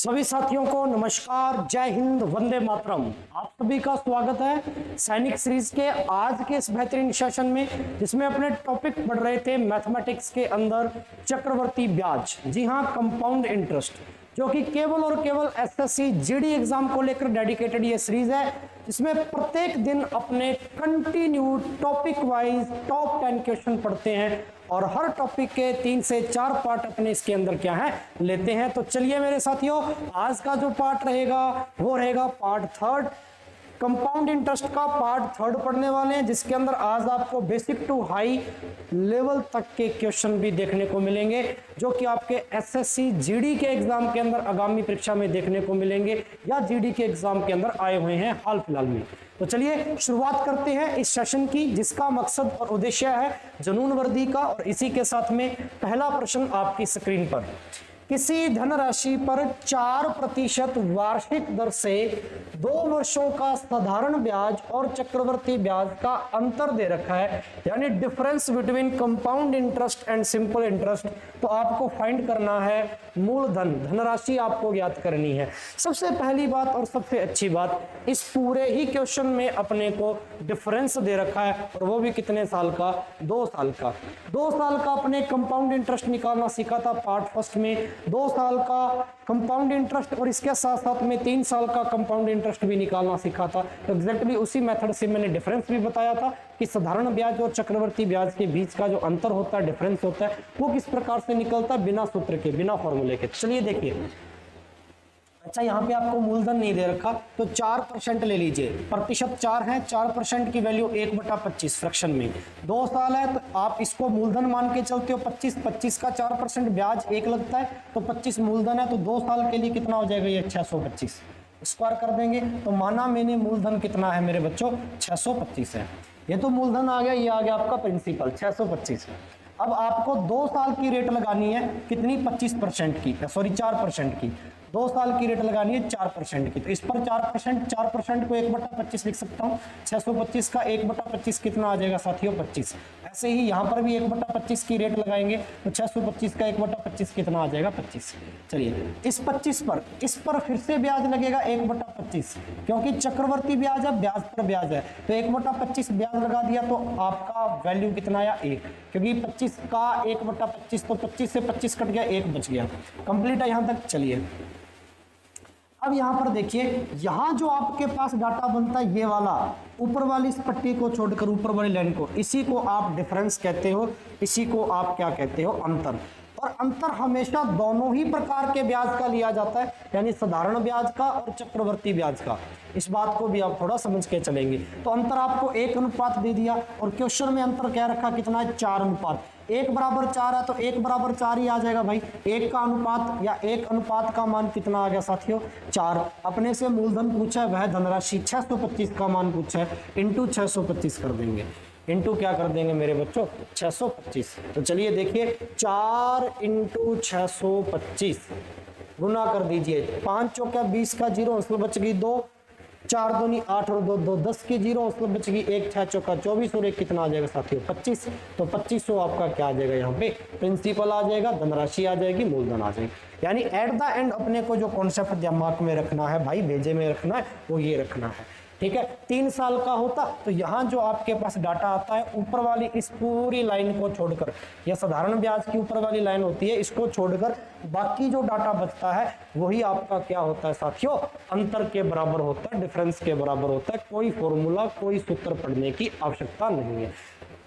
सभी साथियों को नमस्कार, जय हिंद, वंदे मातरम। आप सभी का स्वागत है सैनिक सीरीज के आज के इस बेहतरीन सेशन में, जिसमें अपने टॉपिक पढ़ रहे थे मैथमेटिक्स के अंदर चक्रवर्ती ब्याज। जी हाँ, कंपाउंड इंटरेस्ट, जो कि केवल और केवल एसएससी जीडी एग्जाम को लेकर डेडिकेटेड ये सीरीज है, जिसमें प्रत्येक दिन अपने continue topic wise top 10 question पढ़ते हैं और हर टॉपिक के 3 से 4 पार्ट अपने इसके अंदर क्या है लेते हैं। तो चलिए मेरे साथियों, आज का जो पार्ट रहेगा वो रहेगा पार्ट 3, कंपाउंड इंटरेस्ट का पार्ट 3 पढ़ने वाले हैं, जिसके अंदर आज आपको बेसिक टू हाई लेवल तक के क्वेश्चन भी देखने को मिलेंगे, जो कि आपके एसएससी जीडी के एग्जाम के अंदर आगामी परीक्षा में देखने को मिलेंगे या जीडी के एग्जाम के अंदर आए हुए हैं हाल फिलहाल में। तो चलिए शुरुआत करते हैं इस सेशन की, जिसका मकसद और उद्देश्य है जुनून वर्दी का। और इसी के साथ में पहला प्रश्न आपकी स्क्रीन पर, किसी धनराशि पर 4% वार्षिक दर से 2 वर्षों का साधारण ब्याज और चक्रवर्ती ब्याज का अंतर दे रखा है, यानी difference between compound interest and simple interest. तो आपको फाइंड करना है मूलधन, धनराशि आपको ज्ञात करनी है। सबसे पहली बात और सबसे अच्छी बात, इस पूरे ही क्वेश्चन में अपने को डिफरेंस दे रखा है, और वो भी कितने साल का? 2 साल का। 2 साल का अपने कंपाउंड इंटरेस्ट निकालना सीखा था पार्ट फर्स्ट में, 2 साल का कंपाउंड इंटरेस्ट और इसके साथ साथ में 3 साल का कंपाउंड इंटरेस्ट भी निकालना सीखा था। तो एग्जैक्टली उसी मेथड से मैंने डिफरेंस भी बताया था कि साधारण ब्याज और चक्रवर्ती ब्याज के बीच का जो अंतर होता है, डिफरेंस होता है, वो किस प्रकार से निकलता है, बिना सूत्र के, बिना फॉर्मूले के। चलिए देखिए, अच्छा यहाँ पे आपको मूलधन नहीं दे रखा, तो 4% ले लीजिए, प्रतिशत 4 है, 4% की वैल्यू 1/25 फ्रैक्शन में। 2 साल है तो आप इसको मूलधन मान के चलते हो, 25 का 4% ब्याज 1 लगता है, तो 25 मूलधन है, तो 2 साल के लिए कितना हो जाएगा ये? 625 स्क्वायर कर देंगे। तो माना मैंने मूलधन कितना है मेरे बच्चों? 625 है। ये तो मूलधन आ गया, ये आ गया आपका प्रिंसिपल 625। अब आपको 2 साल की रेट लगानी है, कितनी? 25% की, सॉरी 4% की। 2 साल की रेट लगानी है 4% की, तो इस पर 4% को 1/25 लिख सकता हूँ। 625 का 1/25 कितना आ जाएगा साथियों? 25। ऐसे ही यहाँ पर भी 1/25 की रेट लगाएंगे, तो 625 का 1/25 कितना आ जाएगा? 25। चलिए इस 25 पर, इस पर फिर से ब्याज लगेगा 1/25, क्योंकि चक्रवर्ती ब्याज है, ब्याज पर ब्याज है, तो 1/25 ब्याज लगा दिया, तो आपका वैल्यू कितना आया? 1, क्योंकि 25 का 1/25, तो 25 से 25 कट गया, 1 बच गया। कंप्लीट है यहाँ तक। चलिए अब यहां पर देखिए, यहां जो आपके पास डाटा बनता है ये वाला, ऊपर वाली इस पट्टी को छोड़कर ऊपर वाली लाइन को, इसी को आप डिफरेंस कहते हो, इसी को आप क्या कहते हो? अंतर। और अंतर हमेशा दोनों ही प्रकार के ब्याज का लिया जाता है, यानी साधारण ब्याज का और चक्रवर्ती ब्याज का। इस बात को भी आप थोड़ा समझ के चलेंगे। तो अंतर आपको 1 अनुपात दे दिया, और क्वेश्चन में अंतर क्या रखा? कितना है? 4 अनुपात। 1/4 है, तो 1/4 ही आ जाएगा भाई। 1 का अनुपात या 1 अनुपात का मान कितना आ गया साथियों? 4। अपने से मूलधन पूछा है, वह धनराशि 625 का मान पूछा है, इंटू 625 कर देंगे। इंटू क्या कर देंगे मेरे बच्चों? 625। तो चलिए देखिए, 4 × 625 गुना कर दीजिए। 5 चौका 20 का 0 उसमें बच गई 2, 4 दूनी 8 और 2 2 10 की 0 उसमें बच गई 1, 6 चौका 24 और 1 कितना आ जाएगा साथियों? 25। तो 2500 आपका क्या आ जाएगा? यहाँ पे प्रिंसिपल आ जाएगा, धनराशि आ जाएगी, मूलधन आ जाएगी। यानी एट द एंड अपने को जो कॉन्सेप्ट दिमाग में रखना है भाई, भेजे में रखना है, वो ये रखना है, ठीक है। 3 साल का होता तो यहाँ जो आपके पास डाटा आता है, ऊपर वाली इस पूरी लाइन को छोड़कर, यह साधारण ब्याज की ऊपर वाली लाइन होती है, इसको छोड़कर बाकी जो डाटा बचता है वही आपका क्या होता है साथियों? अंतर के बराबर होता है, डिफरेंस के बराबर होता है। कोई फॉर्मूला, कोई सूत्र पढ़ने की आवश्यकता नहीं है।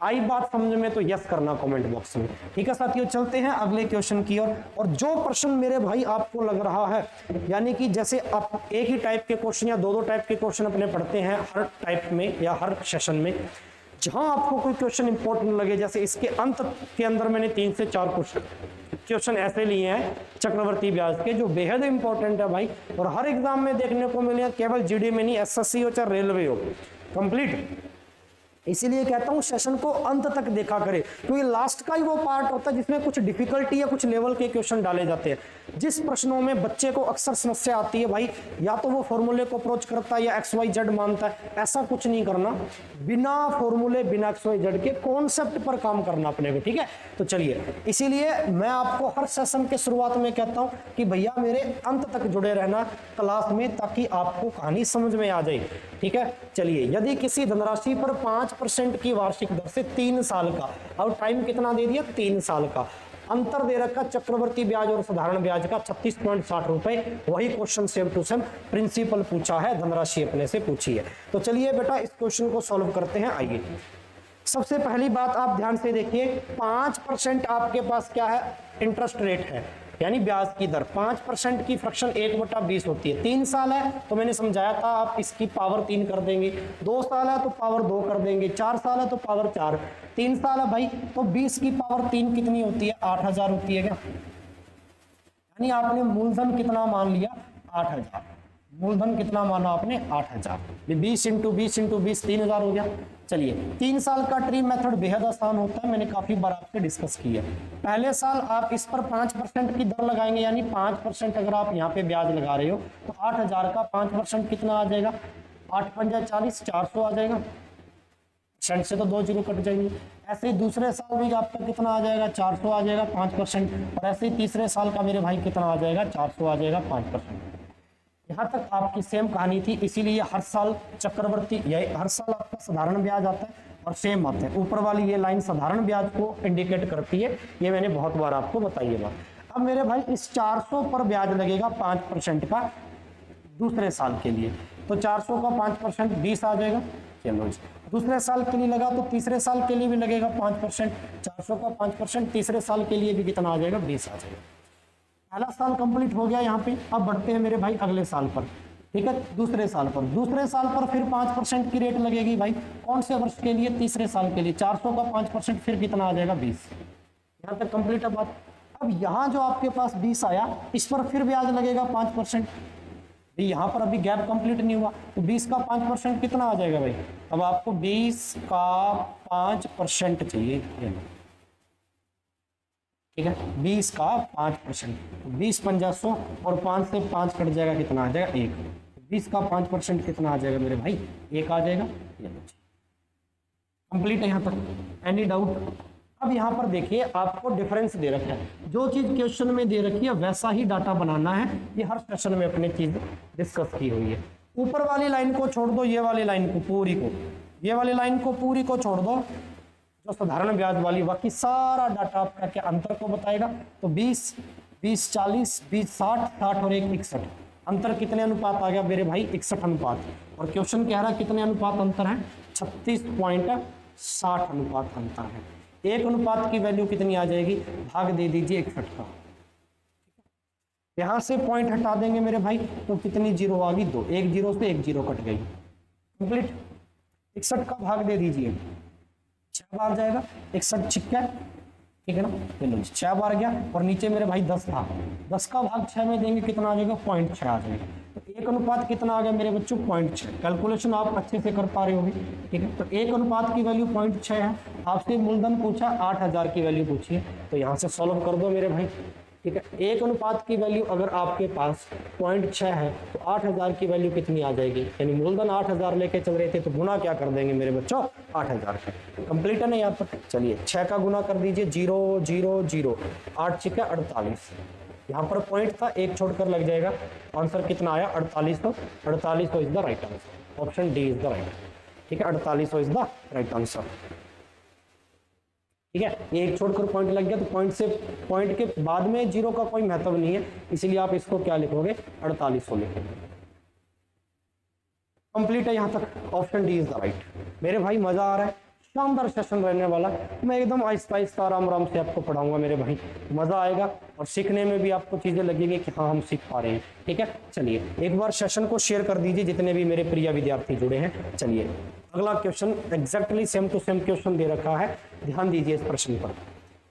आई बात समझ में? तो यस करना कमेंट बॉक्स में, ठीक है साथियों। चलते हैं अगले क्वेश्चन की ओर। और जो प्रश्न मेरे भाई आपको लग रहा है, यानी कि जैसे आप एक ही टाइप के क्वेश्चन या 2-2 टाइप के क्वेश्चन अपने पढ़ते हैं हर टाइप में या हर सेशन में, जहां आपको कोई क्वेश्चन इंपॉर्टेंट लगे, जैसे इसके अंत के अंदर मैंने 3 से 4 क्वेश्चन ऐसे लिए हैं चक्रवर्ती ब्याज के, जो बेहद इंपॉर्टेंट है भाई, और हर एग्जाम में देखने को मिले, केवल जीडी में नहीं, एसएससी हो चाहे रेलवे हो। कंप्लीट इसीलिए कहता हूं सेशन को अंत तक देखा करे, क्योंकि लास्ट का ही वो पार्ट होता है जिसमें कुछ डिफिकल्टी या कुछ लेवल के क्वेश्चन डाले जाते हैं। जिस प्रश्नों में बच्चे को अक्सर समस्या आती है भाई, या तो वो फॉर्मूले को अप्रोच करता है या XYZ मानता है, ऐसा कुछ नहीं करना, बिना फॉर्मूले बिना XYZ के कॉन्सेप्ट पर काम करना अपने को, ठीक है। तो चलिए, इसीलिए मैं आपको हर सेशन के शुरुआत में कहता हूं कि भैया मेरे अंत तक जुड़े रहना क्लास में, ताकि आपको कहानी समझ में आ जाए, ठीक है। चलिए, यदि किसी धनराशि पर 5% की वार्षिक दर से 3 साल का, और टाइम कितना दे दिया, 3 साल का, अंतर दे रखा चक्रवर्ती ब्याज और साधारण ब्याज का 36.60 रुपए, वही question same to same principal पूछा है, धनराशि अपने से पूछी है। तो चलिए बेटा इस क्वेश्चन को सॉल्व करते हैं। आइए, सबसे पहली बात आप ध्यान से देखिए, 5% आपके पास क्या है, इंटरेस्ट रेट है, यानी ब्याज की दर। 5% की फ्रैक्शन 1/20 होती है। 3 साल है तो मैंने समझाया था, आप इसकी पावर 3 कर देंगे, 2 साल है तो पावर 2 कर देंगे, 4 साल है तो पावर 4, 3 साल है भाई तो 20 की पावर 3 कितनी होती है, 8000 होती है क्या। यानी आपने मूलधन कितना मान लिया, 8000। मूलधन कितना माना आपने, 8000। 20 × 20 × 20 3000 हो गया। चलिए, 3 साल का ट्री मेथड बेहद आसान होता है, मैंने काफी बार आपसे डिस्कस किया। पहले साल आप इस पर 5% की दर लगाएंगे, यानी 5% अगर आप यहाँ पे ब्याज लगा रहे हो तो 8000 का 5% कितना आ जाएगा, 8 × 5 = 40, 400 आ जाएगा। परसेंट से तो 2 जीरो कट जाएंगे। ऐसे ही दूसरे साल भी आपका कितना आ जाएगा, 400 आ जाएगा 5%, और ऐसे ही तीसरे साल का मेरे भाई कितना आ जाएगा, 400 आ जाएगा 5%। यहाँ तक आपकी सेम कहानी थी, इसीलिए हर साल चक्रवर्ती, हर साल आपका साधारण ब्याज आता है और सेम आता है। ऊपर वाली ये लाइन साधारण ब्याज को इंडिकेट करती है, ये मैंने बहुत बार आपको बताई है बात। अब मेरे भाई इस 400 पर ब्याज लगेगा 5% का दूसरे साल के लिए, तो 400 का 5% 20 आ जाएगा। चलो जी, दूसरे साल के लिए लगा तो तीसरे साल के लिए भी लगेगा 5%, 400 का 5% तीसरे साल के लिए भी कितना आ जाएगा, 20 आ जाएगा। पहला साल कंप्लीट हो गया यहाँ पे। अब बढ़ते हैं मेरे भाई अगले साल पर, ठीक है, दूसरे साल पर। दूसरे साल पर फिर 5% की रेट लगेगी भाई, कौन से वर्ष के लिए, तीसरे साल के लिए। 400 का 5% फिर कितना आ जाएगा, 20। यहाँ तक कंप्लीट है बात। अब यहाँ जो आपके पास 20 आया, इस पर फिर ब्याज लगेगा 5%। यहाँ पर अभी गैप कंप्लीट नहीं हुआ, तो 20 का 5% कितना आ जाएगा भाई। अब आपको 20 का 5% चाहिए, ठीक है, 20 का 5%, 20 × 50 100 और 5 से 5 कट जाएगा, कितना आ जाएगा, 1। 20 का 5% कितना आ जाएगा मेरे भाई, 1 आ जाएगा। कंप्लीट है यहाँ तक, एनी डाउट। अब यहाँ पर देखिए आपको डिफरेंस दे रखा है, जो चीज क्वेश्चन में दे रखी है वैसा ही डाटा बनाना है। ये हर सेशन में अपनी चीज डिस्कस की हुई है। ऊपर वाली लाइन को छोड़ दो, ये वाली लाइन को पूरी को, ये वाली लाइन को पूरी को छोड़ दो, जो साधारण ब्याज वाली, बाकी सारा डाटा आपका क्या अंतर को बताएगा। तो 20 20 40 20 60 60 और 1 61, अंतर कितने अनुपात आ गया मेरे भाई, 61 अनुपात। और क्वेश्चन कह रहा है कितने अनुपात अंतर है, 36.60 अनुपात अंतर है। 1 अनुपात की वैल्यू कितनी आ जाएगी, भाग दे दीजिए 61 का। यहां से पॉइंट हटा देंगे मेरे भाई तो कितनी जीरो आ गई, 2। 1 जीरो से 1 जीरो कट गई, कंप्लीट। 61 का भाग दे दीजिए, 6 बार जाएगा, 61 छिक्का, ठीक है ना, चलो 6 बार गया। और नीचे मेरे भाई 10 था, 10 का भाग 6 में देंगे, कितना आ जाएगा, 0.6 आ जाएगा। तो 1 अनुपात कितना आ गया मेरे बच्चों, 0.6। कैलकुलेशन आप अच्छे से कर पा रहे होंगे, ठीक है। तो 1 अनुपात की वैल्यू 0.6 है। आपसे मूलधन पूछा, 8000 की वैल्यू पूछी है, तो यहाँ से सॉल्व कर दो मेरे भाई, ठीक है। 1 अनुपात की वैल्यू अगर आपके पास 0.6 है तो 8000 की वैल्यू कितनी आ जाएगी, यानी मूलधन 8000 लेके चल रहे थे तो गुना क्या कर देंगे मेरे बच्चों, 8000 का। कंप्लीट है ना यहाँ पर। चलिए 6 का गुना कर दीजिए, 0 0 0, 8 × 6 = 48। यहाँ पर पॉइंट था, 1 छोड़कर लग जाएगा। आंसर कितना आया, 4800। 4800 is the right answer, option D is the right, ठीक है। 4800 इज द राइट आंसर, ठीक है। 1 छोड़कर पॉइंट लग गया, तो पॉइंट के बाद में जीरो का कोई महत्व नहीं है, इसीलिए आप इसको क्या लिखोगे, 4800 लिखोगे। कंप्लीट है यहाँ तक, option D is the right. मेरे भाई मजा आ रहा है, शानदार सेशन रहने वाला। मैं एकदम आहिस्ता आहिस्ता आराम आराम से आपको पढ़ाऊंगा मेरे भाई, मजा आएगा और सीखने में भी आपको चीजें लगेंगी कि हाँ हम सीख पा रहे हैं, ठीक है। चलिए एक बार सेशन को शेयर कर दीजिए जितने भी मेरे प्रिय विद्यार्थी जुड़े हैं। चलिए अगला question exactly same to same question दे रखा है, ध्यान दीजिए इस प्रश्न पर।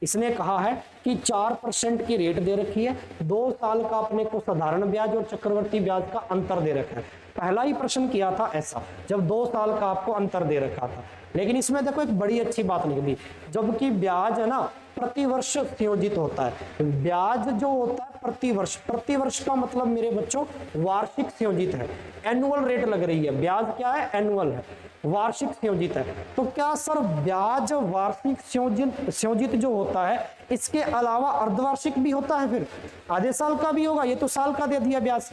इसने कहा है कि 4% की रेट दे रखी है, 2 साल का अपने को साधारण ब्याज और चक्रवर्ती ब्याज का अंतर दे रखा है। पहला ही प्रश्न किया था ऐसा, जब 2 साल का आपको अंतर दे रखा था। लेकिन इसमें देखो एक बड़ी अच्छी बात निकली, जबकि ब्याज है ना प्रतिवर्ष संयोजित होता है। ब्याज जो होता है प्रतिवर्ष, प्रतिवर्ष का मतलब मेरे बच्चों वार्षिक संयोजित है, एनुअल रेट लग रही है। ब्याज क्या है? एनुअल है, वार्षिक संयोजित है। तो क्या सर ब्याज वार्षिक संयोजित जो होता है, इसके अलावा अर्धवार्षिक भी होता है? फिर आधे साल का भी होगा? ये तो साल का दे दिया ब्याज।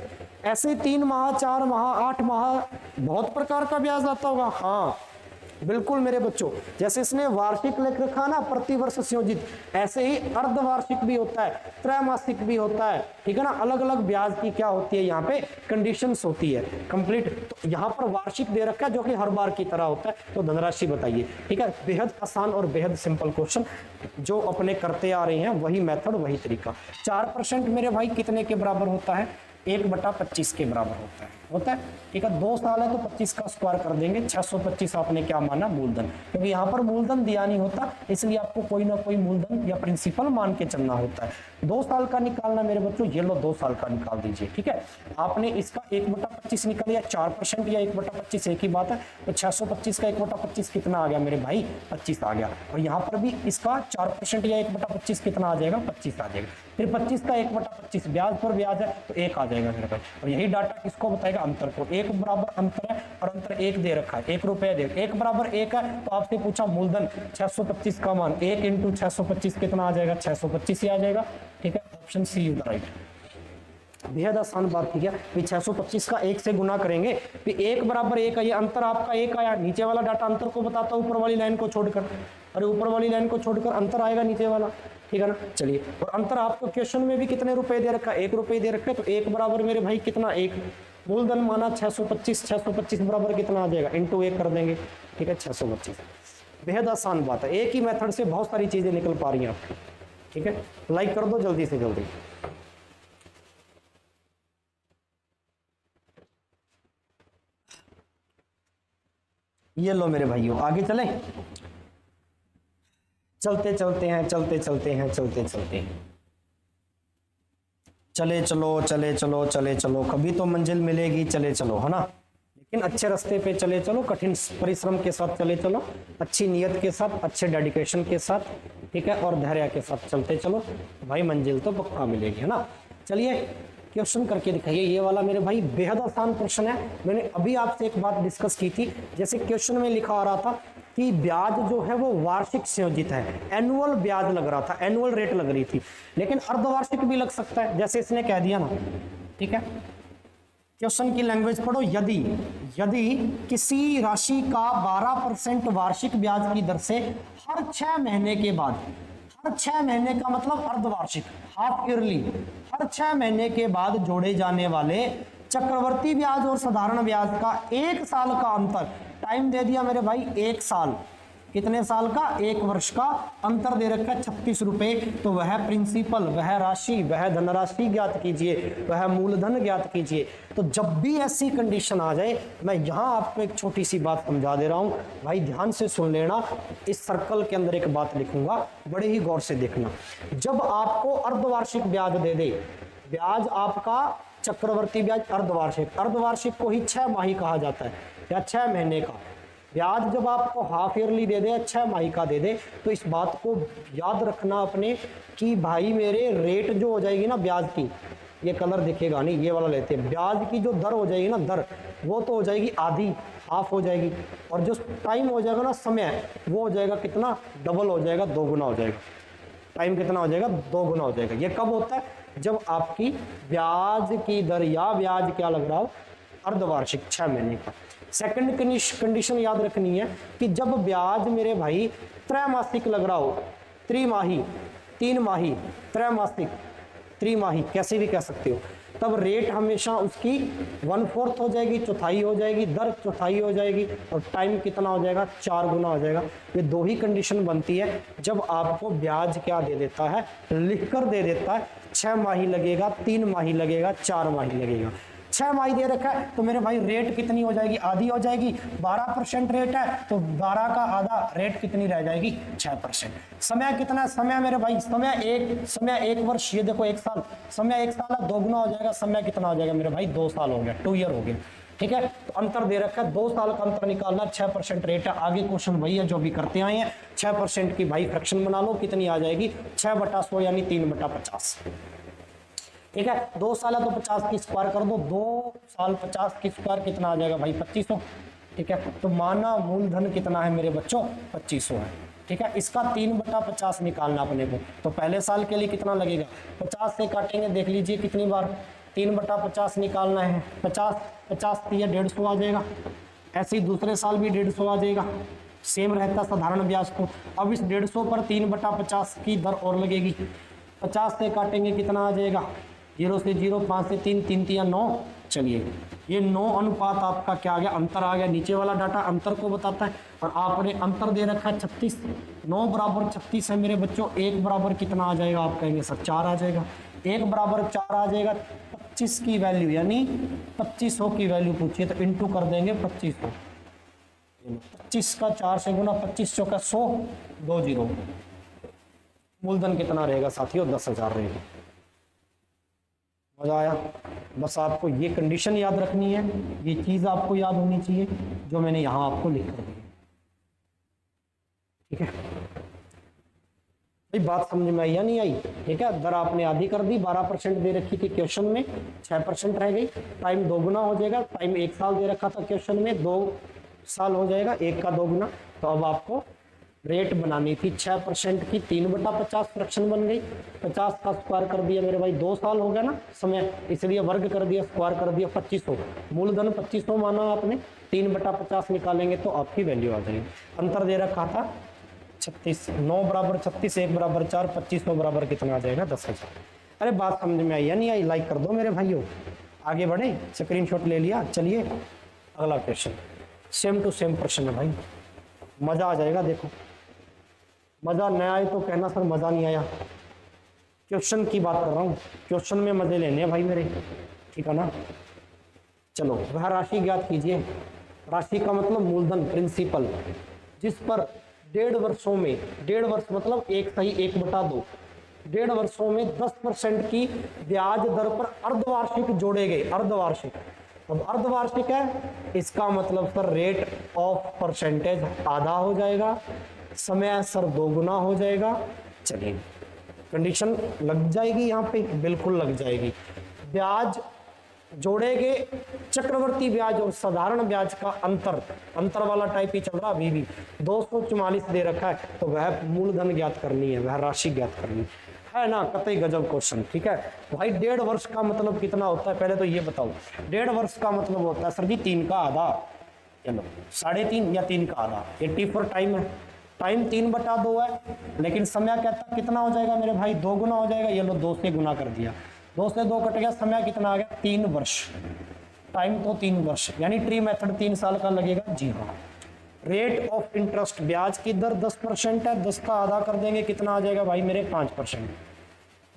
ऐसे 3 माह, 4 माह, 8 माह, बहुत प्रकार का ब्याज आता होगा। हाँ बिल्कुल मेरे बच्चों, जैसे इसने वार्षिक लिख रखा ना प्रतिवर्ष संयोजित, ऐसे ही अर्धवार्षिक भी होता है, त्रैमासिक भी होता है, ठीक है ना। अलग अलग ब्याज की क्या होती है यहाँ पे कंडीशंस होती है कंप्लीट। तो यहाँ पर वार्षिक दे रखा है जो कि हर बार की तरह होता है। तो धनराशि बताइए, ठीक है। बेहद आसान और बेहद सिंपल क्वेश्चन जो अपने करते आ रहे हैं, वही मेथड वही तरीका। 4% मेरे भाई कितने के बराबर होता है? 1/25 के बराबर होता है, ठीक है। 2 साल है तो 25 का स्क्वायर कर देंगे, 625 आपने क्या माना? मूलधन, क्योंकि यहाँ पर मूलधन दिया नहीं होता, इसलिए आपको कोई ना कोई मूलधन या प्रिंसिपल मान के चलना होता है। 2 साल का निकालना मेरे बच्चों, ये लो 2 साल का निकाल दीजिए, ठीक है। आपने इसका 1/25 निकाल लिया, 4% या 1/25 एक ही बात है। तो 625 का 1/25 कितना आ गया मेरे भाई? 25 आ गया। और यहाँ पर भी इसका 4% या 1/25 कितना आ जाएगा? 25 आ जाएगा। फिर 25 का 1/25 ब्याज पर ब्याज है तो 1 आ जाएगा मेरे भाई। और यही डाटा किसको बताएगा? अंतर को। 1 बराबर अंतर है और अंतर 1 दे रखा है, 1 रुपया दे, 1 बराबर 1 है। तो आपसे पूछा मूलधन 625 का मान, 1 × 625 कितना आ जाएगा? 625 ही आ जाएगा, ठीक है। Option C is the right. बेहद आसान बात थी क्या? 625 का 1 से गुना करेंगे, फिर 1 बराबर 1 है, ये अंतर आपका 1 आया। नीचे वाला डाटा अंतर को बताता है, ऊपर वाली लाइन को छोड़कर। अरे ऊपर वाली लाइन को छोड़कर अंतर आएगा नीचे वाला, ठीक है ना। चलिए, और अंतर आपको क्वेश्चन में भी कितने रुपए दे रखा है? 1 रुपये दे रखा है। तो 1 बराबर मेरे भाई कितना? 1। मूलधन माना 625, 625 बराबर कितना आ जाएगा? × 1 कर देंगे, ठीक है, 625। बेहद आसान बात है, एक ही मेथड से बहुत सारी चीजें निकल पा रही हैं आपकी, ठीक है। लाइक कर दो जल्दी से जल्दी। ये लो मेरे भाइयों, आगे चले। चलते चलते हैं, चलते चलते हैं, चलते चलते हैं, चले चलो, चले चलो, चले चलो, कभी तो मंजिल मिलेगी, चले चलो, है ना। लेकिन अच्छे रास्ते पे चले चलो, कठिन परिश्रम के साथ चले चलो, अच्छी नीयत के साथ, अच्छे डेडिकेशन के साथ, ठीक है, और धैर्य के साथ चलते चलो भाई, मंजिल तो पक्का मिलेगी, है ना। चलिए क्वेश्चन करके दिखाइए। ये वाला मेरे भाई बेहद आसान प्रश्न है। मैंने अभी आपसे एक बात डिस्कस की थी, जैसे क्वेश्चन में लिखा आ रहा था कि ब्याज जो है वो वार्षिक संयोजित है, एनुअल ब्याज लग रहा था, एनुअल रेट लग रही थी, लेकिन अर्धवार्षिक भी लग सकता है, जैसे इसने कह दिया ना, ठीक है। क्वेश्चन की लैंग्वेज पढ़ो। यदि किसी राशि का 12% वार्षिक ब्याज की दर से हर 6 महीने के बाद, हर 6 महीने का मतलब अर्धवार्षिक, हाफ ईयरली, हर 6 महीने के बाद जोड़े जाने वाले चक्रवर्ती ब्याज और साधारण ब्याज का 1 साल का अंतर, टाइम दे दिया मेरे भाई 1 साल, कितने साल का? 1 वर्ष का अंतर दे रखा है 36 रुपए। तो वह प्रिंसिपल, वह राशि, वह धनराशि ज्ञात कीजिए, वह मूलधन ज्ञात कीजिए। तो जब भी ऐसी कंडीशन आ जाए, मैं यहाँ आपको एक छोटी सी बात समझा दे रहा हूँ भाई, ध्यान से सुन लेना। इस सर्कल के अंदर एक बात लिखूंगा, बड़े ही गौर से देखना। जब आपको अर्धवार्षिक ब्याज दे दे, ब्याज आपका चक्रवर्ती ब्याज अर्धवार्षिक, अर्धवार्षिक को ही 6 माही कहा जाता है या 6 महीने का ब्याज, जब आपको हाफ ईयरली दे दे, 6 माही का दे दे, तो इस बात को याद रखना अपने कि भाई मेरे रेट जो हो जाएगी ना ब्याज की, ये कलर दिखेगा नहीं, ये वाला लेते हैं, ब्याज की जो दर हो जाएगी ना, दर वो तो हो जाएगी आधी, हाफ हो जाएगी, और जो टाइम हो जाएगा ना, समय, वो हो जाएगा कितना? डबल हो जाएगा, 2 गुना हो जाएगा। टाइम कितना हो जाएगा? 2 गुना हो जाएगा। ये कब होता है? जब आपकी ब्याज की दर या ब्याज क्या लग रहा हो? अर्धवार्षिक, 6 महीने का। सेकंड कंडीशन याद रखनी है कि जब ब्याज मेरे भाई त्रैमासिक लग रहा हो, त्रिमाही, 3 माही, त्रैमासिक, त्रिमाही, कैसे भी कह सकते हो, तब रेट हमेशा उसकी 1/4 हो जाएगी, चौथाई हो जाएगी, दर चौथाई हो जाएगी, और टाइम कितना हो जाएगा? 4 गुना हो जाएगा। ये 2 ही कंडीशन बनती है जब आपको ब्याज क्या दे देता है? लिखकर दे देता है 6 माही लगेगा, 3 माही लगेगा, 4 माही लगेगा। 6 माही दे रखा है तो मेरे भाई रेट कितनी हो जाएगी, आधी हो जाएगी। 12% रेट है तो 12 का आधा रेट कितनी रह जाएगी, 6%। समय कितना, समय मेरे भाई समय 1 वर्ष, ये देखो 1 साल, समय 1 साल है, दोगुना हो जाएगा, समय कितना हो जाएगा मेरे भाई 2 साल हो गया, 2 ईयर हो गया। ठीक है, तो अंतर दे रखा है, 2 साल का अंतर निकालना, 6% रेट है। आगे क्वेश्चन वही है जो भी करते आए हैं। 6% की भाई फ्रैक्शन बना लो, कितनी आ जाएगी 6/100 यानी 3/50। ठीक है, 2 साल है तो 50 की स्क्वायर कर दो, 2 साल 50 की स्क्वायर कितना आ जाएगा भाई 2500। ठीक है, तो माना मूलधन कितना है मेरे बच्चों 2500 है। ठीक है, इसका 3/50 निकालना अपने को, तो पहले साल के लिए कितना लगेगा, 50 से काटेंगे, देख लीजिए कितनी बार 3/50 निकालना है। 50 तो ये 150 आ जाएगा, ऐसे ही दूसरे साल भी 150 आ जाएगा, सेम रहता साधारण ब्याज को। अब इस 150 पर 3/50 की दर और लगेगी, 50 से काटेंगे कितना आ जाएगा, 0 से 0, 5 से 3, 3 3 9। चलिए ये 9 अनुपात आपका क्या आ गया, अंतर आ गया। नीचे वाला डाटा अंतर को बताता है और आपने अंतर दे रखा है 36, 9 बराबर 36 है मेरे बच्चों। 1 बराबर कितना आ जाएगा, आप कहेंगे सर 4 आ जाएगा, 1 बराबर 4 आ जाएगा। 25 की वैल्यू यानी 2500 की वैल्यू पूछिए तो इंटू कर देंगे 2500। 25 का 4 से गुना, 2500 का 100, 2 0। मूलधन कितना रहेगा साथियों, 10,000 रहेगा। मजा आया। बस आपको ये कंडीशन याद रखनी है, ये चीज आपको याद होनी चाहिए जो मैंने यहां आपको लिख कर दी। ठीक है भाई, बात समझ में आई या नहीं आई। ठीक है, दर आपने आधी कर दी, 12% दे रखी थी क्वेश्चन में, 6% रह गई। टाइम दोगुना हो जाएगा, टाइम 1 साल दे रखा था क्वेश्चन में, 2 साल हो जाएगा, 1 का दोगुना। तो अब आपको रेट बनानी थी 6% की, 3/50 फ्रैक्शन बन गई। 50 का स्क्वायर कर दिया मेरे भाई, 2 साल हो गया ना समय, इसलिए वर्ग कर दिया, स्क्वायर कर दिया 2500। मूलधन 2500 माना आपने, 3/50 निकालेंगे तो आपकी वैल्यू आ जाएगी। अंतर दे रखा था 36, 9 बराबर 36, 1 बराबर 4, 2500 बराबर कितना आ जाएगा 10,000। अरे बात समझ में आई या नहीं आई, लाइक कर दो मेरे भाइयों। आगे बढ़े, स्क्रीनशॉट ले लिया। चलिए अगला क्वेश्चन, सेम टू सेम प्रश्न है भाई, मजा आ जाएगा। देखो मजा न आए तो कहना सर मजा नहीं आया, क्वेश्चन की बात कर रहा हूँ, क्वेश्चन में मजे लेने हैं भाई मेरे। ठीक है ना, चलो वह राशि ज्ञात कीजिए। राशि का मतलब मूलधन, प्रिंसिपल, जिस पर 1.5 वर्षों में, 1.5 वर्ष मतलब 1 सही 1/2, 1.5 वर्षों में 10% की ब्याज दर पर अर्धवार्षिक जोड़े गए। अर्धवार्षिक, अब अर्धवार्षिक है, इसका मतलब सर रेट ऑफ परसेंटेज आधा हो जाएगा, समय सर दोगुना हो जाएगा। चलिए कंडीशन लग जाएगी यहाँ पे, बिल्कुल लग जाएगी। ब्याज जोड़ेंगे, चक्रवर्ती ब्याज और साधारण ब्याज का अंतर वाला टाइप ही चल रहा अभी भी। 244 दे रखा है तो वह मूलधन ज्ञात करनी है, वह राशि ज्ञात करनी है ना। कतई गजब क्वेश्चन। ठीक है भाई, 1.5 वर्ष का मतलब कितना होता है, पहले तो ये बताओ। 1.5 वर्ष का मतलब होता है सर जी 3 का आधा, चलो 3.5 या 3 का आधा। 84 टाइम है, टाइम 3/2 है, लेकिन समय कहता कितना हो जाएगा मेरे भाई, 2 गुना हो जाएगा। ये लो 2 से गुना कर दिया, 2 से 2 कट गया, समय कितना आ गया 3 वर्ष। टाइम तो 3 वर्ष, यानी ट्री मेथड 3 साल का लगेगा। जी हाँ। रेट ऑफ इंटरेस्ट, ब्याज की दर 10% है, 10 का आधा कर देंगे कितना आ जाएगा भाई मेरे 5%।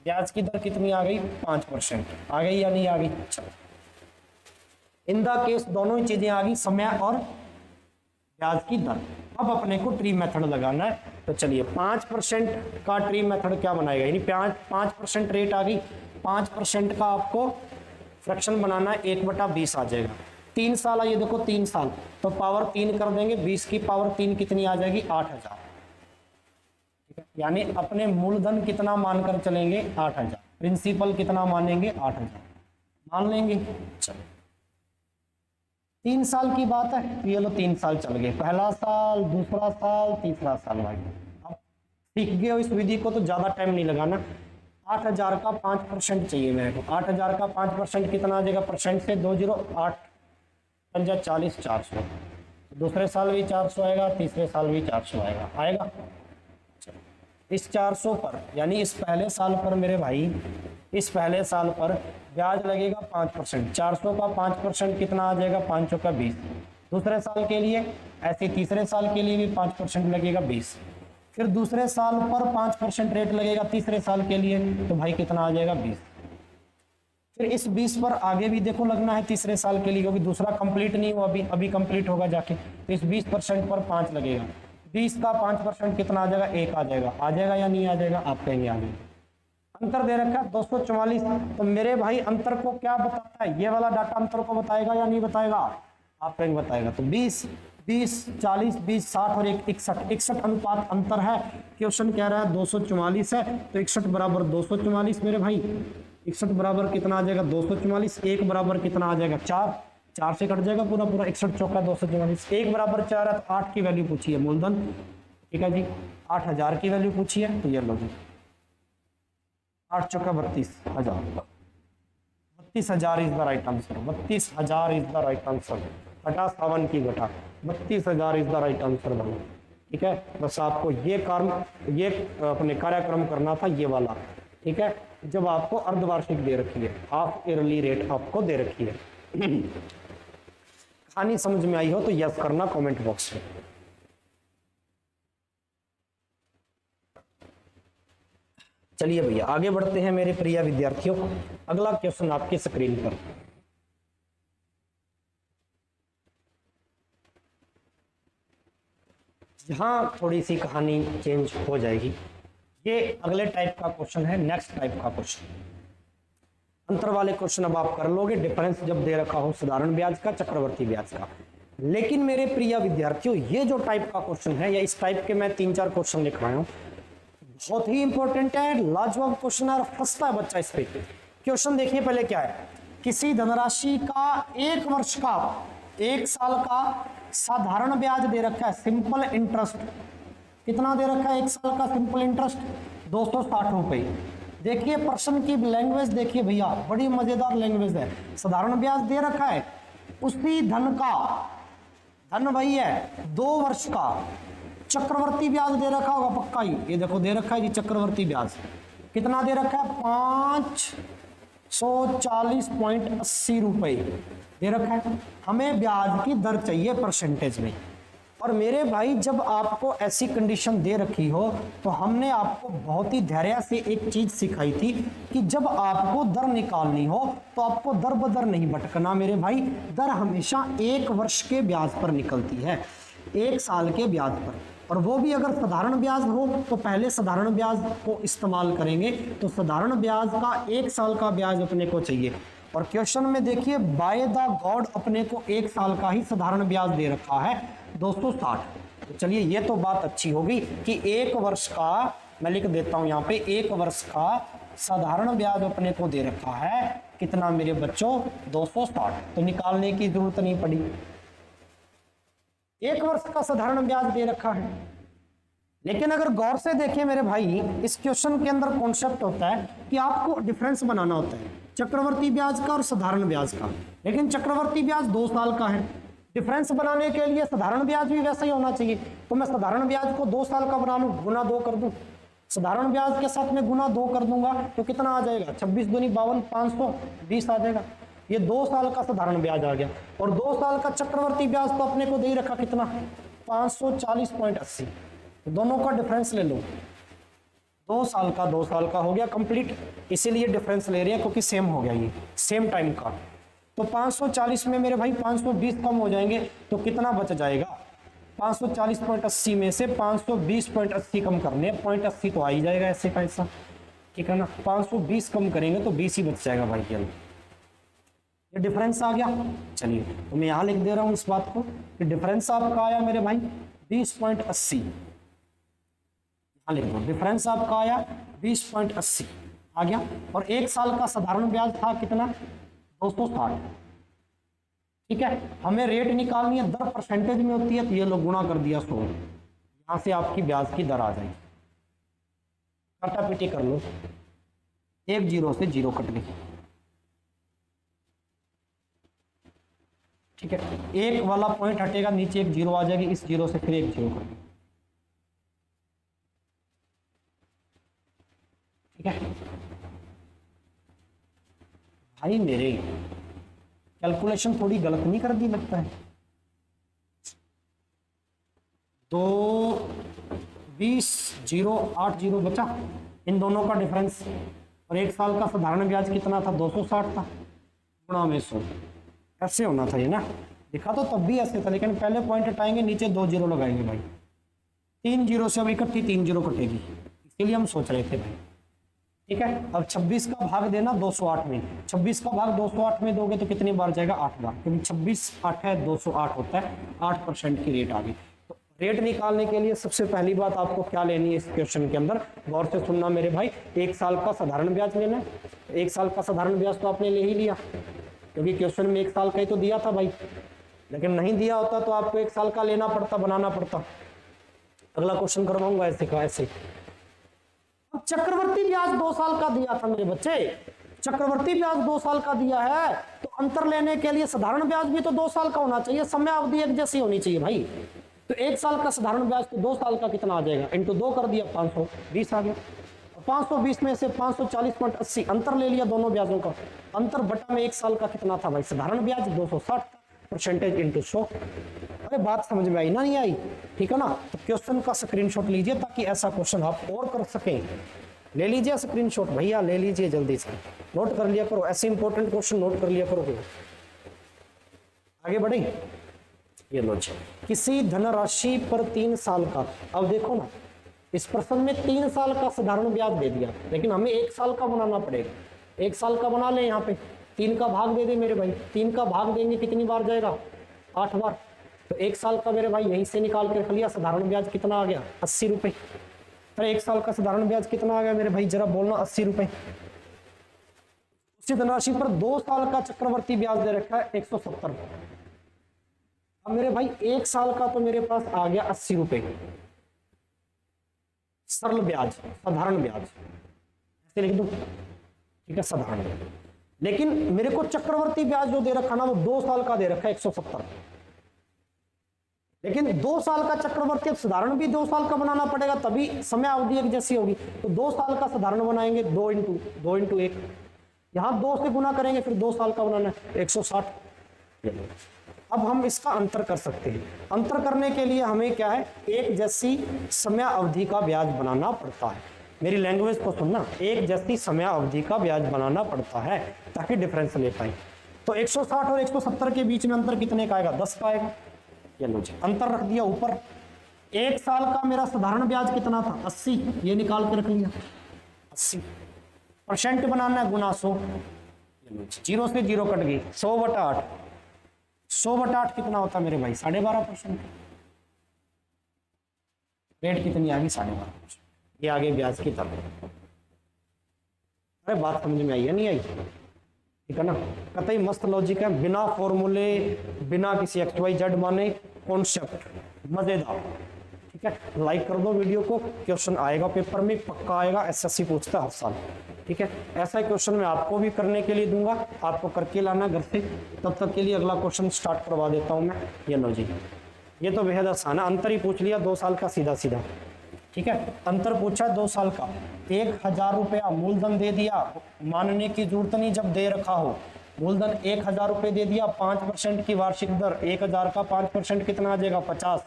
ब्याज की दर कितनी आ गई 5%। आ गई या नहीं आ गई। चलो इन द केस दोनों ही चीजें आ गई, समय और ब्याज की दर। अब अपने को ट्री मेथड लगाना है, तो चलिए 5% का ट्री मेथड क्या बनाएगा, यानी 5% रेट आ गई, 5% का आपको फ्रैक्शन बनाना है, 1/20 आ जाएगा। 3 साल है, ये देखो 3 साल, तो पावर 3 कर देंगे, 20 की पावर 3 कितनी आ जाएगी 8,000। ठीक है, यानी अपने मूलधन कितना मानकर चलेंगे 8,000, प्रिंसिपल कितना मानेंगे 8,000 मान लेंगे। चलो 3 साल की बात है, तो ये लो 3 साल चल गए, पहला साल, दूसरा साल, तीसरा साल। भाई अब सीख गए हो इस विधि को तो ज्यादा टाइम नहीं लगाना। 8,000 का 5% चाहिए मेरे को। 8,000 का 5% कितना आ जाएगा, परसेंट से 208 पंजा 40, 400। दूसरे साल भी 400 आएगा, तीसरे साल भी 400 आएगा। इस 400 पर, यानी इस पहले साल पर मेरे भाई, इस पहले साल पर ब्याज लगेगा 5%। 400 का 5% कितना आ जाएगा, 5 का 20। दूसरे साल के लिए ऐसे, तीसरे साल के लिए भी 5% लगेगा 20। फिर दूसरे साल पर 5% रेट लगेगा तीसरे साल के लिए, तो भाई कितना आ जाएगा 20। फिर इस 20 पर आगे भी देखो लगना है तीसरे साल के लिए, क्योंकि दूसरा कंप्लीट नहीं हुआ, अभी अभी कंप्लीट होगा जाके। तो इस 20% पर 5 लगेगा। 20 का 5% कितना आ जाएगा? 1 आ जाएगा। आ जाएगा या नहीं आ जाएगा? आप कहेंगे आ जाएगा। अंतर दे रखा है 244। तो मेरे भाई अंतर को क्या बताता है? ये वाला डाटा अंतर को बताएगा या नहीं बताएगा? आप कहेंगे बताएगा। तो 20 20 40 20 60 और 61 61 अनुपात अंतर है। क्वेश्चन कह रहा है 244 है, तो 61 बराबर 244 मेरे भाई। 61 बराबर कितना आ जाएगा? 244। 1 बराबर कितना आ जाएगा? 4। 4 से कट जाएगा पूरा पूरा। 61 चौका 244। 1 बराबर 4 है, तो 8 की वैल्यू पूछी है मूलधन। ठीक है जी, 8000 की वैल्यू पूछी है। तो ये लो जी, 8 चौका 32,000। 32,000 is the right answer. 32,000 is the right answer. घटा 57 की घटा 32,000 इज द राइट आंसर बना। ठीक है, बस आपको ये अपने कार्यक्रम करना था, ये वाला। ठीक है, जब आपको अर्धवार्षिक दे रखी है, हाफ ईयरली रेट आपको दे रखी है। कहानी समझ में आई हो तो यस करना कमेंट बॉक्स में। चलिए भैया आगे बढ़ते हैं मेरे प्रिय विद्यार्थियों। अगला क्वेश्चन आपकी स्क्रीन पर। यहां थोड़ी सी कहानी चेंज हो जाएगी। ये अगले टाइप का क्वेश्चन है, नेक्स्ट टाइप का क्वेश्चन। अंतर वाले क्वेश्चन अब आप कर लोगे, डिफरेंस जब दे रखा हो साधारण ब्याज का, चक्रवर्ती ब्याज का। लेकिन मेरे प्रिय विद्यार्थियों, ये जो टाइप का क्वेश्चन है, या इस टाइप के मैं 3-4 क्वेश्चन लिख रहा हूं, बहुत ही इंपॉर्टेंट है, लाजवाब क्वेश्चन है और फंसता है बच्चा इस पे। क्वेश्चन देखिए पहले क्या है। किसी धनराशि का 1 वर्ष का, 1 साल का साधारण ब्याज दे रखा है, सिंपल इंटरेस्ट। कितना दे रखा है 1 साल का सिंपल इंटरेस्ट? 260 रुपए। देखिए प्रश्न की लैंग्वेज देखिए भैया, बड़ी मजेदार लैंग्वेज है। साधारण ब्याज दे रखा है, उसी धन का, धन वही है 2 वर्ष का। चक्रवर्ती ब्याज दे रखा होगा पक्का ही, ये देखो दे रखा है जी चक्रवर्ती ब्याज। कितना दे रखा है? 540.80 रुपए दे रखा है। हमें ब्याज की दर चाहिए परसेंटेज में। और मेरे भाई जब आपको ऐसी कंडीशन दे रखी हो, तो हमने आपको बहुत ही धैर्य से एक चीज सिखाई थी कि जब आपको दर निकालनी हो तो आपको दर बदर नहीं भटकना मेरे भाई। दर हमेशा 1 वर्ष के ब्याज पर निकलती है, 1 साल के ब्याज पर। और वो भी अगर साधारण ब्याज हो तो पहले साधारण ब्याज को इस्तेमाल करेंगे। तो साधारण ब्याज का 1 साल का ब्याज अपने को चाहिए। और क्वेश्चन में देखिए बाय द गॉड अपने को 1 साल का ही साधारण ब्याज दे रखा है 260। तो चलिए ये तो बात अच्छी होगी कि 1 वर्ष का, मैं लिख देता हूं यहाँ पे, 1 वर्ष का साधारण ब्याज अपने को दे रखा है। कितना मेरे बच्चों? 260। तो निकालने की जरूरत नहीं पड़ी। 1 वर्ष का साधारण ब्याज दे रखा है। लेकिन अगर गौर से देखें मेरे भाई, इस क्वेश्चन के अंदर कॉन्सेप्ट होता है कि आपको डिफरेंस बनाना होता है चक्रवर्ती ब्याज का और साधारण ब्याज का। लेकिन चक्रवर्ती ब्याज 2 साल का है। डिफरेंस बनाने के लिए साधारण ब्याज भी वैसा ही होना चाहिए। तो मैं साधारण ब्याज को 2 साल का बना लूं, गुना 2 कर दूं। साधारण ब्याज के साथ में गुना 2 कर दूंगा तो कितना आ जाएगा? 26 दूनी 52, 520 आ जाएगा। ये 2 साल का साधारण ब्याज आ गया। और 2 साल का चक्रवर्ती ब्याज तो अपने को दे ही रखा, कितना? 540.80। दोनों का डिफरेंस ले लो। 2 साल का 2 साल का हो गया कंप्लीट, इसीलिए डिफरेंस ले रहे हैं क्योंकि सेम हो गया, ये सेम टाइम का। तो 540 में मेरे भाई 520 कम हो जाएंगे तो कितना बच जाएगा? 540.80 में से 520.80 कम करने, 0.80 तो आ ही जाएगा ऐसे का ऐसा। ठीक है ना, 520 कम करेंगे तो 20 ही बच जाएगा भाई। ये डिफरेंस आ गया। चलिए तो मैं यहां लिख दे रहा हूं इस बात को कि डिफरेंस आपका आया मेरे भाई 20.80। यहां लिख दो, डिफरेंस आपका आया 20.80 आ गया। और 1 साल का साधारण ब्याज था कितना? 260। ठीक है, हमें रेट निकालनी है, दर परसेंटेज में होती है, तो ये लोग गुणा कर दिया 100। यहां से आपकी ब्याज की दर आ जाएगी। काटा पीटी कर लो, 1 0 से 0 कट गई। ठीक है, 1 वाला पॉइंट हटेगा, नीचे 1 0 आ जाएगी, इस 0 से फिर 1 0 कर दो। ठीक है भाई, मेरे कैलकुलेशन थोड़ी गलत नहीं कर दी लगता है? 2 20 0 8 0 बचा, इन दोनों का डिफरेंस। और 1 साल का साधारण ब्याज कितना था, 260 था, गुणा में 100। ऐसे होना था ये ना, लिखा तो तब भी ऐसे था, लेकिन पहले पॉइंट हटाएंगे, नीचे 2 जीरो लगाएंगे भाई, 3 जीरो से अब इकट्ठी 3 जीरो कटेगी, इसीलिए हम सोच रहे थे भाई। ठीक है, अब 26 का भाग देना 208 में, 26 का भाग 208 में दोगे तो कितनी बार जाएगा, 8 बार, क्योंकि 26 8 है 208 होता है, 8% की रेट आ गई। तो रेट निकालने के लिए सबसे पहली बात आपको क्या लेनी है इस क्वेश्चन के अंदर, गौर से सुनना मेरे भाई, 1 साल का साधारण ब्याज लेना है। 1 साल का साधारण ब्याज तो आपने ले ही लिया, क्योंकि क्वेश्चन में 1 साल का ही तो दिया था भाई, लेकिन नहीं दिया होता तो आपको 1 साल का लेना पड़ता, बनाना पड़ता। अगला क्वेश्चन करवाऊंगा ऐसे का ऐसे। चक्रवर्ती ब्याज 2 साल का दिया था मेरे बच्चे, चक्रवर्ती ब्याज 2 साल का दिया है, तो अंतर लेने के लिए साधारण ब्याज भी तो 2 साल का होना चाहिए, समय अवधि एक जैसी होनी चाहिए भाई। तो 1 साल का साधारण ब्याज तो 2 साल का कितना आ जाएगा, इंटू 2 कर दिया, 520 आ गया। 520 में से 540.80 अंतर ले लिया दोनों ब्याजों का, अंतर बटा में 1 साल का कितना था भाई, साधारण ब्याज 260, परसेंटेज इंटू 100। अरे बात समझ में आई ना, नहीं आई, ठीक है ना। तो क्वेश्चन का स्क्रीनशॉट लीजिए ताकि ऐसा क्वेश्चन आप और कर सकें। ले लीजिए स्क्रीनशॉट भैया, ले लीजिए जल्दी से, नोट कर लिया करो, ऐसे इंपॉर्टेंट क्वेश्चन नोट कर लिया करो। आगे बढ़े, ये लो जी, किसी धनराशि पर 3 साल का, अब देखो ना इस प्रश्न में 3 साल का साधारण ब्याज दे दिया, लेकिन हमें 1 साल का बनाना पड़ेगा। 1 साल का बना ले, यहाँ पे 3 का भाग दे दे मेरे भाई, 3 का भाग देंगे कितनी बार जाएगा, 8 बार। तो 1 साल का मेरे भाई यहीं से निकाल के रख लिया, साधारण ब्याज कितना आ गया, 80 रुपए। अरे 1 साल का साधारण ब्याज कितना आ गया मेरे भाई, जरा बोलना, 80 रुपए। उसी धनराशि पर 2 साल का चक्रवर्ती ब्याज दे रखा है 170। अब मेरे भाई 1 साल का तो मेरे पास आ गया 80 रुपए सरल ब्याज, साधारण ब्याज ऐसे लिख दूं, ठीक है, साधारण। लेकिन मेरे को चक्रवर्ती ब्याज जो दे रखा ना वो 2 साल का दे रखा है 170, लेकिन 2 साल का चक्रवर्ती, अब साधारण भी 2 साल का बनाना पड़ेगा तभी समय अवधि एक जैसी होगी। तो 2 साल का साधारण बनाएंगे, 2 इंटू 1, यहां 2 से गुना करेंगे, फिर 2 साल का बनाना है 160। अब हम इसका अंतर कर सकते हैं, अंतर करने के लिए हमें क्या है, एक जैसी समय अवधि का ब्याज बनाना पड़ता है। मेरी लैंग्वेज को सुनना, एक जैसी समय अवधि का ब्याज बनाना पड़ता है ताकि डिफरेंस ले पाए। तो 160 और 170 के बीच में अंतर कितने का आएगा, 10 का आएगा। ये लो जी, अंतर रख दिया ऊपर। 1 साल का मेरा साधारण ब्याज कितना था, 80, ये निकाल के रख लिया 80, परसेंट बनाना है गुना 100, जीरो से जीरो कट गई, 100/8, 100/8 कितना होता है मेरे भाई, 12.5%। रेट कितनी आ गई, 12.5%। ये आगे ब्याज की तरफ। अरे बात समझ में आई है, नहीं आई, ठीक है ना, कतई मस्त लॉजिक है, बिना फॉर्मूले, बिना किसी XYZ माने कॉन्सेप्ट, मजेदार। ठीक है, लाइक कर दो वीडियो को, क्वेश्चन आएगा पेपर में, पक्का आएगा, SSC पूछता है हर साल। ठीक है, ऐसा क्वेश्चन मैं आपको भी करने के लिए दूंगा, आपको करके लाना घर से। तब तक के लिए अगला क्वेश्चन स्टार्ट करवा देता हूं मैं। ये लो जी, ये तो बेहद आसान है, अंतर ही पूछ लिया 2 साल का सीधा सीधा। ठीक है, अंतर पूछा 2 साल का, 1000 रुपया मूलधन दे दिया, मानने की जरूरत नहीं जब दे रखा हो, मूलधन 1000 रुपये दे दिया, 5% की वार्षिक दर, 1000 का 5% कितना आ जाएगा, 50।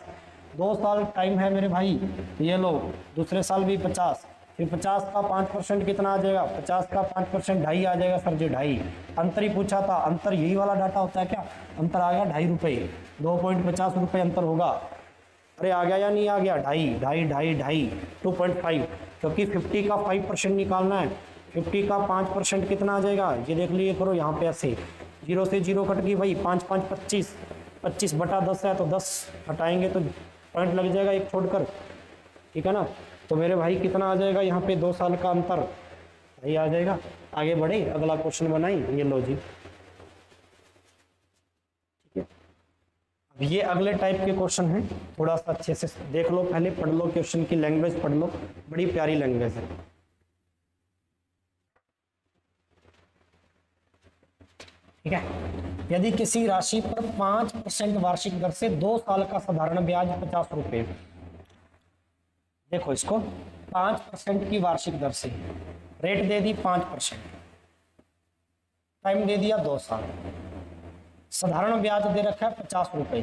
2 साल टाइम है मेरे भाई, ये लो, दूसरे साल भी 50, फिर 50 का 5% कितना आ जाएगा, 50 का 5% 2.5 आ जाएगा सर जी, 2.5। अंतर ही पूछा था, अंतर यही वाला डाटा होता है क्या, अंतर आ गया 2.5 रुपये, 2.50 रुपये अंतर होगा। अरे आ गया या नहीं आ गया, 2.5, 2.5, क्योंकि 50 का 5% निकालना है, 50 का 5% कितना आ जाएगा, ये देख लीजिए करो यहाँ पे ऐसे, 0 से 0 कट गई भाई, 5 5 25, 25/10 है तो 10 हटाएंगे तो पॉइंट लग जाएगा एक छोड़कर। ठीक है ना, तो मेरे भाई कितना आ जाएगा यहाँ पे, 2 साल का अंतर भाई आ जाएगा। आगे बढ़े, अगला क्वेश्चन बनाई, ये लो जी। ठीक है, अब ये अगले टाइप के क्वेश्चन हैं, थोड़ा सा अच्छे से देख लो, पहले पढ़ लो, क्वेश्चन की लैंग्वेज पढ़ लो, बड़ी प्यारी लैंग्वेज है। ठीक है, यदि किसी राशि पर 5% वार्षिक दर से 2 साल का साधारण ब्याज 50 रुपए, देखो इसको 5% की वार्षिक दर से, रेट दे दी 5%, टाइम दे दिया 2 साल, साधारण ब्याज दे रखा है 50 रुपए,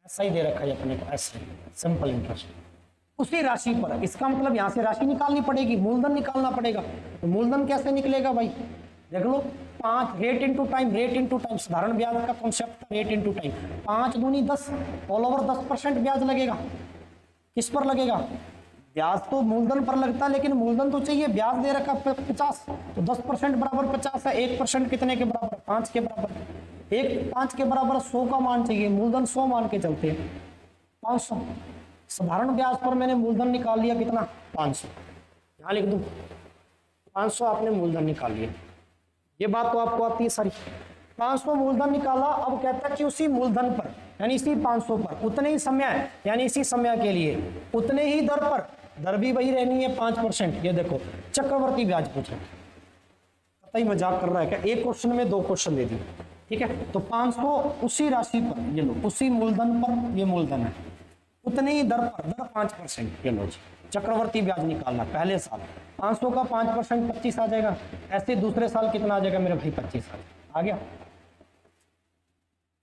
ऐसा ही दे रखा है अपने को, ऐसे सिंपल इंटरेस्ट। उसी राशि पर, इसका मतलब यहां से राशि निकालनी पड़ेगी, मूलधन निकालना पड़ेगा। तो मूलधन कैसे निकलेगा भाई, देख लो 5 rate into time, rate into time साधारण ब्याज का कॉन्सेप्ट, रेट इनटू टाइम, 5 दूनी 10, ऑल ओवर 10% ब्याज लगेगा। किस पर लगेगा, ब्याज तो मूलधन पर लगता है, लेकिन मूलधन तो चाहिए, ब्याज दे रखा 50, तो 10% बराबर 50 है, 1% कितने के बराबर, 5 के बराबर, 5 के बराबर 100 का मान चाहिए, मूलधन 100 मान के चलते हैं, 500। साधारण ब्याज पर मैंने मूलधन निकाल लिया कितना, 500, यहाँ लिख दूं 500 आपने मूलधन निकाल लिया। ये बात तो आपको आती है सारी। 500 मूलधन निकाला, अब कहता है कि उसी मूलधन पर यानी इसी 500 पर उतने ही समय यानी इसी समय के लिए उतने ही दर पर, दर भी वही रहनी है 5%। ये देखो चक्रवर्ती ब्याज पूछा, पता ही मजाक कर रहा है क्या, एक क्वेश्चन में 2 क्वेश्चन दे दिए, ठीक है। तो 500 उसी राशि पर, ये लो उसी मूलधन पर, ये मूलधन है, उतने ही दर पर, दर 5%, ये लो जी चक्रवर्ती ब्याज निकालना पहले साल, 500 का 5% 25 आ जाएगा, ऐसे दूसरे साल कितना आ जाएगा मेरे भाई 25 आ गया।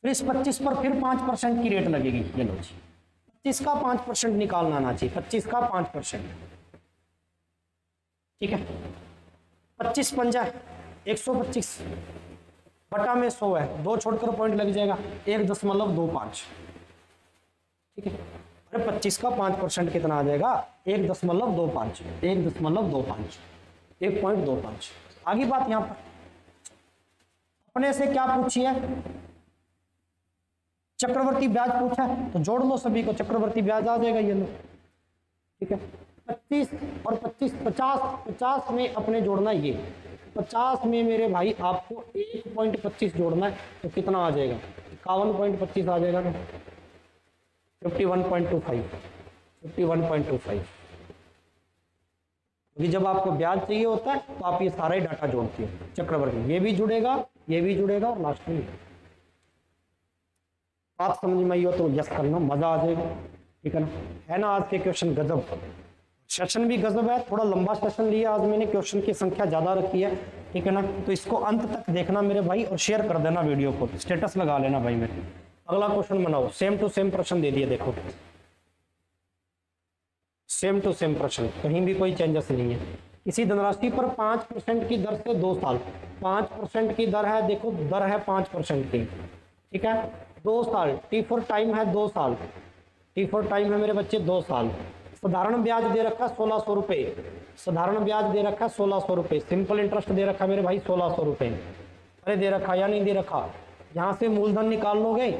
फिर इस 25 पर फिर 5% की रेट लगेगी, ये लो जी 25 का 5% निकालना आना चाहिए, 25 का 5%, ठीक है। 25 पंजा 125 बटा में 100 है, 2 छोड़कर पॉइंट लग जाएगा 1.25, ठीक है। अरे 25 का 5% कितना आ जाएगा, 1.25, 1.25, 1.25। आगे बात यहां पर अपने से क्या पूछी है, चक्रवर्ती ब्याज पूछा है, तो जोड़ लो सभी को, चक्रवर्ती ब्याज आ जाएगा, ये लो, ठीक है। 25 और 25 50 में अपने जोड़ना, ये 50 में मेरे भाई आपको 1.25 जोड़ना है, तो कितना आ जाएगा, 51.25 आ जाएगा ना, 51.25, 51.25। जब आपको ब्याज चाहिए होता है तो आप ये सारा ही डाटा जोड़ते हो, चक्रवर्ती ये भी जुड़ेगा, ये भी जुड़ेगा, और लास्ट में बात समझ में आई हो तो यस करना, मजा आ जाएगा, ठीक है ना। है ना आज के क्वेश्चन गजब, सेशन भी गजब है, थोड़ा लंबा सेशन लिया आज मैंने, क्वेश्चन की संख्या ज्यादा रखी है, ठीक है ना। तो इसको अंत तक देखना मेरे भाई, और शेयर कर देना वीडियो को, स्टेटस लगा लेना भाई मेरे। अगला क्वेश्चन बनाओ, सेम टू सेम प्रश्न दे दिए, देखो सेम टू सेम प्रश्न, कहीं भी कोई चेंजेस नहीं है। किसी धनराशि पर 5% की दर से 2 साल, 5% की दर है, देखो दर है 5% की, ठीक है, 2 साल, टी फॉर टाइम है 2 साल, टी फॉर टाइम है मेरे बच्चे 2 साल। साधारण ब्याज दे रखा 1600 रुपए, साधारण ब्याज दे रखा 1600 रुपए, सिंपल इंटरेस्ट दे रखा मेरे भाई 1600 रुपए। अरे दे रखा या नहीं दे रखा, यहां से मूलधन निकाल लोगे,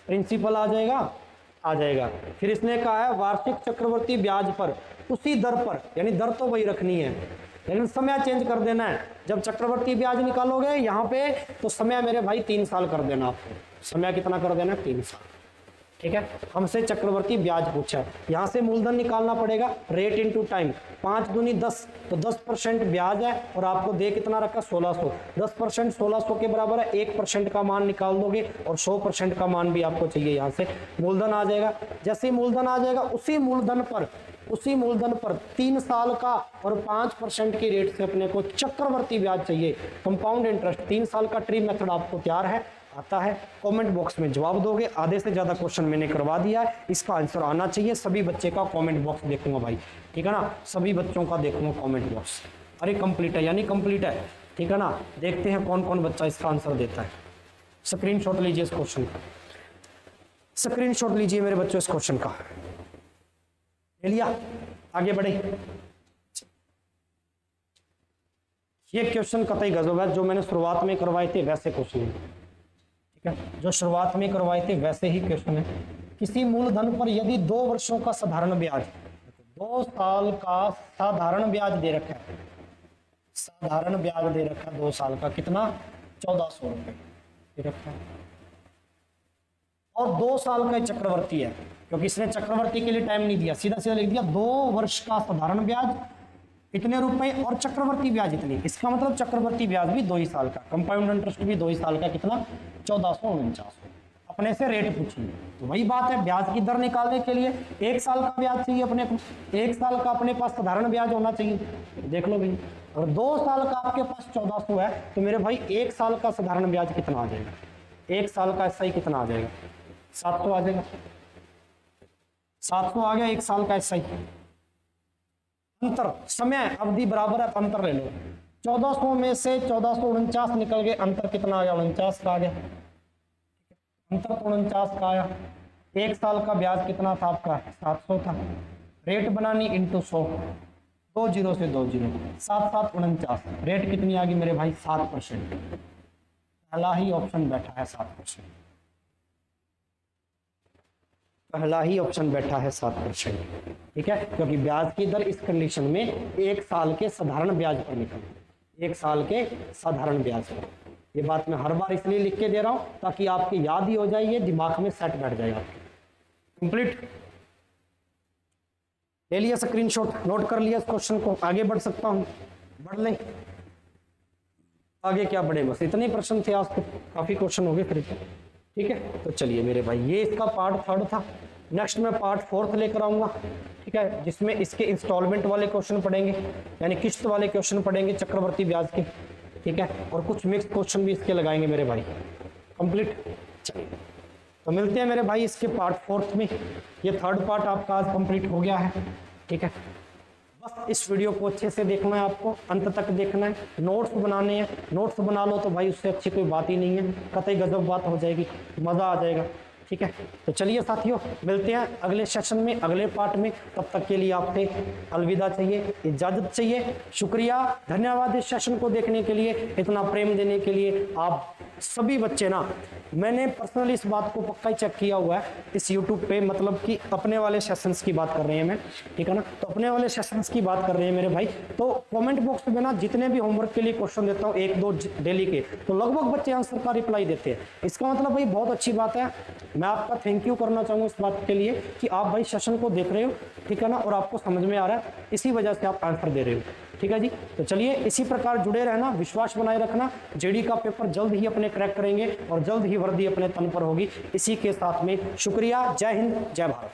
प्रिंसिपल आ जाएगा। फिर इसने कहा है वार्षिक चक्रवर्ती ब्याज पर उसी दर पर, यानी दर तो वही रखनी है, लेकिन समय चेंज कर देना है। जब चक्रवर्ती ब्याज निकालोगे यहाँ पे, तो समय मेरे भाई 3 साल कर देना, आपको समय कितना कर देना, 3 साल, ठीक है। हमसे चक्रवर्ती ब्याज पूछा है, यहाँ से मूलधन निकालना पड़ेगा, रेट इनटू टाइम, 5 दूनी 10, तो 10% ब्याज है, और आपको दे कितना रखा 1600, 10% 1600 के बराबर है, 1% का मान निकाल दोगे, और 100% का मान भी आपको चाहिए, यहाँ से मूलधन आ जाएगा। जैसे ही मूलधन आ जाएगा, उसी मूलधन पर 3 साल का और 5% की रेट से अपने को चक्रवर्ती ब्याज चाहिए, कंपाउंड इंटरेस्ट। 3 साल का ट्री मेथड आपको तैयार है, आता है, कमेंट बॉक्स में जवाब दोगे। आधे से ज्यादा क्वेश्चन मैंने करवा दिया है, इसका आंसर आना चाहिए। सभी बच्चे का कमेंट बॉक्स देखूंगा भाई, ठीक है ना, सभी बच्चों का देखूंगा कमेंट बॉक्स। अरे कंप्लीट है यानी कंप्लीट है, ठीक है ना। देखते हैं कौन कौन बच्चा इसका आंसर देता है। स्क्रीनशॉट लीजिए इस क्वेश्चन का, स्क्रीनशॉट लीजिए मेरे बच्चों इस क्वेश्चन का, ले लिया, आगे बढ़े। ये क्वेश्चन कतई गजब है, जो मैंने शुरुआत में करवाए थे वैसे क्वेश्चन है, ठीक है, जो शुरुआत में करवाए थे वैसे ही क्वेश्चन है। किसी मूलधन पर यदि 2 वर्षों का साधारण ब्याज, 2 साल का साधारण ब्याज दे रखा है, साधारण ब्याज दे रखा 2 साल का, कितना 1400 रुपए दे रखा है, और 2 साल का चक्रवर्ती है, क्योंकि इसने चक्रवर्ती के लिए टाइम नहीं दिया, सीधा सीधा लिख दिया 2 वर्ष का साधारण ब्याज इतने रुपए और चक्रवर्ती ब्याज इतनी। इसका मतलब चक्रवर्ती ब्याज भी 2 ही साल का, कंपाउंड इंटरेस्ट भी 2 ही साल का, कितना 1449। अपने से रेट पूछिए, तो वही बात है, ब्याज की दर निकालने के लिए 1 साल का ब्याज चाहिए अपने को, 1 साल का अपने पास साधारण ब्याज होना चाहिए। देख लो भाई, अगर 2 साल का आपके पास 1400 है, तो मेरे भाई 1 साल का साधारण ब्याज कितना आ जाएगा, 1 साल का एसआई कितना आ जाएगा, 700 आ जाएगा, 700 आ गया 1 साल का एसआई, अंतर, समय अवधि बराबर है, अंतर ले लो। 1400 में से 1449 निकल गए, अंतर कितना आ गया? 49 का आ गया। अंतर 49 का आया। एक साल का ब्याज कितना था आपका? 700 था। रेट बनानी इंटू 100, 2 जीरो से 2 जीरो, 7 7 49। रेट कितनी आ गई मेरे भाई? 7%। पहला ही ऑप्शन बैठा है 7%। पहला ही ऑप्शन बैठा है 7%। ठीक है, क्योंकि ब्याज की दर इस कंडीशन में 1 साल के साधारण ब्याज पर निकल, 1 साल के साधारण ब्याज पर। ये बात मैं हर बार इसलिए लिख के दे रहा हूं ताकि आपकी याद ही हो जाए, ये दिमाग में सेट बैठ जाएगा। कंप्लीट, ले लिया स्क्रीनशॉट, नोट कर लिया इस क्वेश्चन को, आगे बढ़ सकता हूं? बढ़ ले, आगे क्या बढ़े, बस इतने प्रश्न थे आज तो, काफी क्वेश्चन हो गए फिर। ठीक है, तो चलिए मेरे भाई, ये इसका पार्ट 3 था। नेक्स्ट मैं पार्ट 4 लेकर आऊंगा। ठीक है, जिसमें इसके इंस्टॉलमेंट वाले क्वेश्चन पढ़ेंगे, यानी किस्त वाले क्वेश्चन पढ़ेंगे चक्रवर्ती ब्याज के। ठीक है, और कुछ मिक्स क्वेश्चन भी इसके लगाएंगे मेरे भाई। कंप्लीट, चलिए तो मिलते हैं मेरे भाई इसके पार्ट 4 में। ये 3rd पार्ट आपका आज कंप्लीट हो गया है। ठीक है, बस इस वीडियो को अच्छे से देखना है, आपको अंत तक देखना है, नोट्स बनाने हैं। नोट्स बना लो तो भाई उससे अच्छी कोई बात ही नहीं है, कतई गजब बात हो जाएगी, मजा आ जाएगा। ठीक है, तो चलिए साथियों, मिलते हैं अगले सेशन में, अगले पार्ट में। तब तक के लिए आपसे अलविदा चाहिए, इजाजत चाहिए। शुक्रिया, धन्यवाद इस सेशन को देखने के लिए, इतना प्रेम देने के लिए। आप सभी बच्चे ना, मैंने पर्सनली इस बात को पक्का ही चेक किया हुआ है इस YouTube पे, मतलब कि अपने वाले सेशंस की बात कर रहे हैं मैं, ठीक है ना, तो अपने वाले सेशंस की बात कर रहे हैं मेरे भाई। तो कमेंट बॉक्स में ना जितने भी होमवर्क के लिए क्वेश्चन देता हूँ 1-2 डेली के, तो लगभग बच्चे आंसर का रिप्लाई देते हैं। इसका मतलब भाई बहुत अच्छी बात है। मैं आपका थैंक यू करना चाहूँगा इस बात के लिए कि आप भाई सेशन को देख रहे हो, ठीक है ना, और आपको समझ में आ रहा है, इसी वजह से आप आंसर दे रहे हो। ठीक है जी, तो चलिए इसी प्रकार जुड़े रहना, विश्वास बनाए रखना। जेडी का पेपर जल्द ही अपने क्रैक करेंगे और जल्द ही वर्दी अपने तन पर होगी। इसी के साथ में शुक्रिया, जय हिंद, जय भारत।